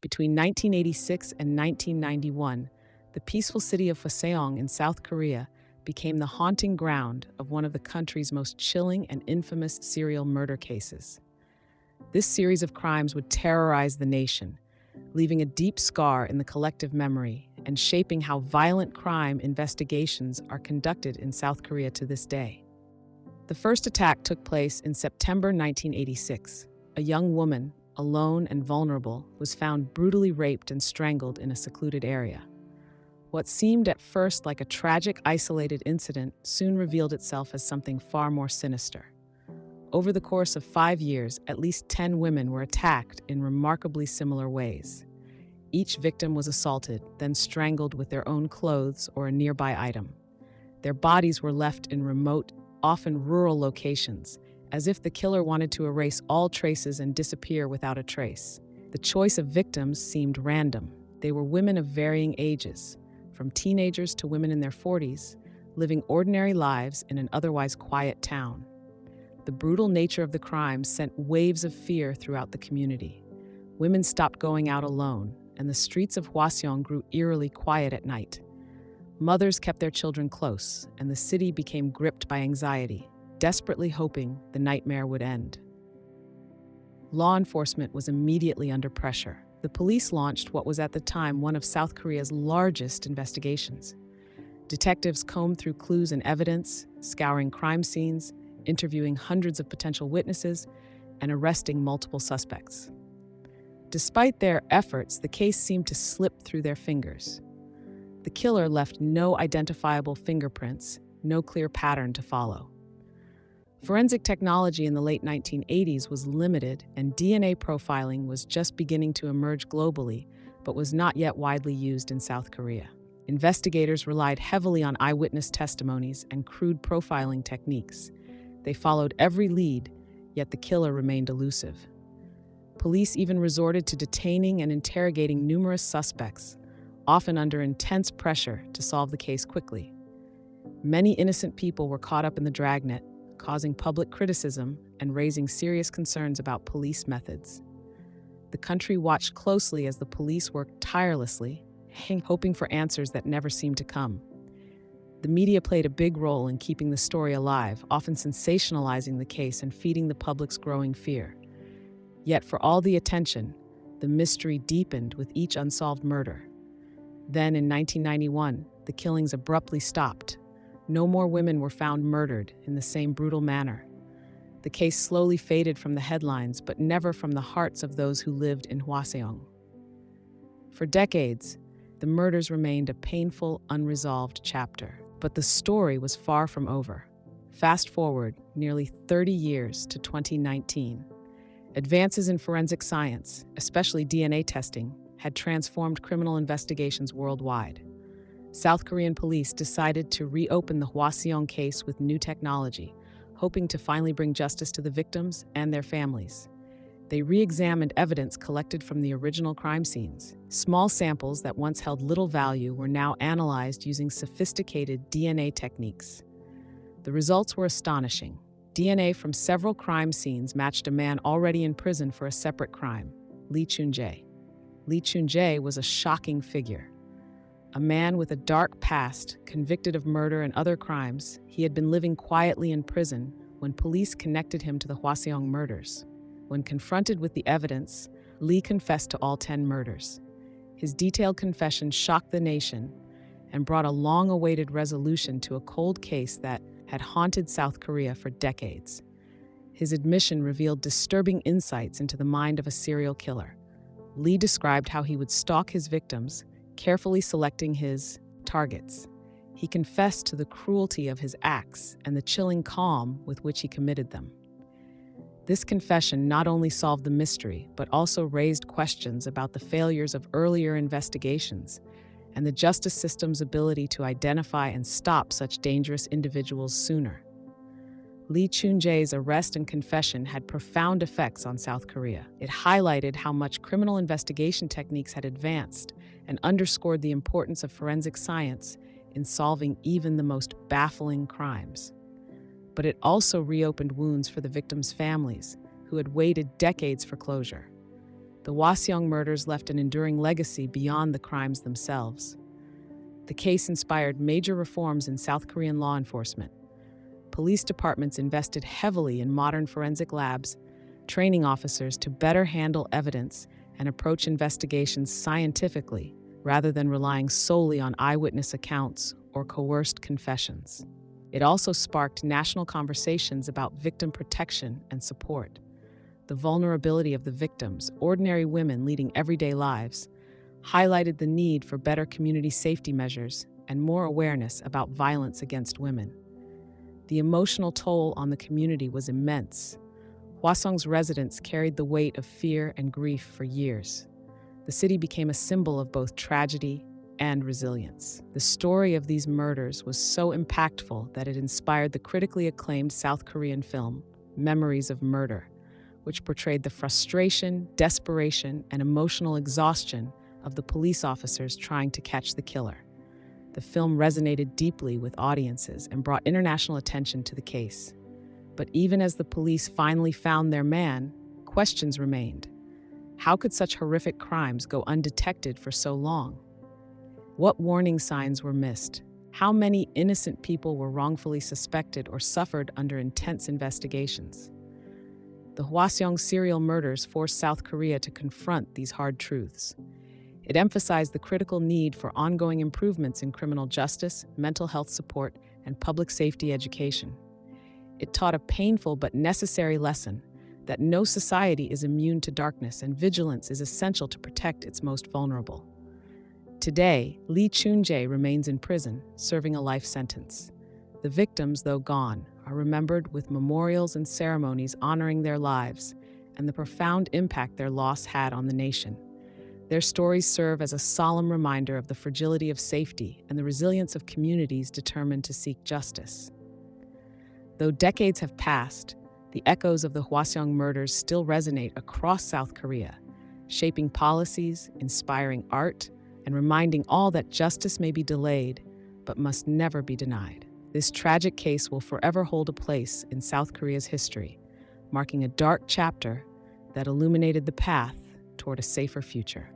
Between 1986 and 1991, the peaceful city of Hwaseong in South Korea became the haunting ground of one of the country's most chilling and infamous serial murder cases. This series of crimes would terrorize the nation, leaving a deep scar in the collective memory and shaping how violent crime investigations are conducted in South Korea to this day. The first attack took place in September 1986. A young woman, alone and vulnerable, was found brutally raped and strangled in a secluded area. What seemed at first like a tragic, isolated incident soon revealed itself as something far more sinister. Over the course of 5 years, at least 10 women were attacked in remarkably similar ways. Each victim was assaulted, then strangled with their own clothes or a nearby item. Their bodies were left in remote, often rural locations, as if the killer wanted to erase all traces and disappear without a trace. The choice of victims seemed random. They were women of varying ages, from teenagers to women in their 40s, living ordinary lives in an otherwise quiet town. The brutal nature of the crime sent waves of fear throughout the community. Women stopped going out alone, and the streets of Hwaseong grew eerily quiet at night. Mothers kept their children close, and the city became gripped by anxiety, desperately hoping the nightmare would end. Law enforcement was immediately under pressure. The police launched what was at the time one of South Korea's largest investigations. Detectives combed through clues and evidence, scouring crime scenes, interviewing hundreds of potential witnesses, and arresting multiple suspects. Despite their efforts, the case seemed to slip through their fingers. The killer left no identifiable fingerprints, no clear pattern to follow. Forensic technology in the late 1980s was limited, and DNA profiling was just beginning to emerge globally, but was not yet widely used in South Korea. Investigators relied heavily on eyewitness testimonies and crude profiling techniques. They followed every lead, yet the killer remained elusive. Police even resorted to detaining and interrogating numerous suspects, often under intense pressure to solve the case quickly. Many innocent people were caught up in the dragnet, causing public criticism and raising serious concerns about police methods. The country watched closely as the police worked tirelessly, hoping for answers that never seemed to come. The media played a big role in keeping the story alive, often sensationalizing the case and feeding the public's growing fear. Yet for all the attention, the mystery deepened with each unsolved murder. Then, in 1991, the killings abruptly stopped. No more women were found murdered in the same brutal manner. The case slowly faded from the headlines, but never from the hearts of those who lived in Hwaseong. For decades, the murders remained a painful, unresolved chapter. But the story was far from over. Fast forward nearly 30 years to 2019. Advances in forensic science, especially DNA testing, had transformed criminal investigations worldwide. South Korean police decided to reopen the Hwaseong case with new technology, hoping to finally bring justice to the victims and their families. They re-examined evidence collected from the original crime scenes. Small samples that once held little value were now analyzed using sophisticated DNA techniques. The results were astonishing. DNA from several crime scenes matched a man already in prison for a separate crime, Lee Choon-jae. Lee Choon-jae was a shocking figure. A man with a dark past, convicted of murder and other crimes, he had been living quietly in prison when police connected him to the Hwaseong murders. When confronted with the evidence, Lee confessed to all 10 murders. His detailed confession shocked the nation and brought a long-awaited resolution to a cold case that had haunted South Korea for decades. His admission revealed disturbing insights into the mind of a serial killer. Lee described how he would stalk his victims, carefully selecting his targets. He confessed to the cruelty of his acts and the chilling calm with which he committed them. This confession not only solved the mystery, but also raised questions about the failures of earlier investigations and the justice system's ability to identify and stop such dangerous individuals sooner. Lee Choon-jae's arrest and confession had profound effects on South Korea. It highlighted how much criminal investigation techniques had advanced and underscored the importance of forensic science in solving even the most baffling crimes. But it also reopened wounds for the victims' families, who had waited decades for closure. The Hwaseong murders left an enduring legacy beyond the crimes themselves. The case inspired major reforms in South Korean law enforcement. Police departments invested heavily in modern forensic labs, training officers to better handle evidence and approach investigations scientifically rather than relying solely on eyewitness accounts or coerced confessions. It also sparked national conversations about victim protection and support. The vulnerability of the victims, ordinary women leading everyday lives, highlighted the need for better community safety measures and more awareness about violence against women. The emotional toll on the community was immense. Hwaseong's residents carried the weight of fear and grief for years. The city became a symbol of both tragedy and resilience. The story of these murders was so impactful that it inspired the critically acclaimed South Korean film, Memories of Murder, which portrayed the frustration, desperation, and emotional exhaustion of the police officers trying to catch the killer. The film resonated deeply with audiences and brought international attention to the case. But even as the police finally found their man, questions remained. How could such horrific crimes go undetected for so long? What warning signs were missed? How many innocent people were wrongfully suspected or suffered under intense investigations? The Hwaseong serial murders forced South Korea to confront these hard truths. It emphasized the critical need for ongoing improvements in criminal justice, mental health support, and public safety education. It taught a painful but necessary lesson that no society is immune to darkness and vigilance is essential to protect its most vulnerable. Today, Lee Choon-jae remains in prison, serving a life sentence. The victims, though gone, are remembered with memorials and ceremonies honoring their lives and the profound impact their loss had on the nation. Their stories serve as a solemn reminder of the fragility of safety and the resilience of communities determined to seek justice. Though decades have passed, the echoes of the Hwaseong murders still resonate across South Korea, shaping policies, inspiring art, and reminding all that justice may be delayed, but must never be denied. This tragic case will forever hold a place in South Korea's history, marking a dark chapter that illuminated the path toward a safer future.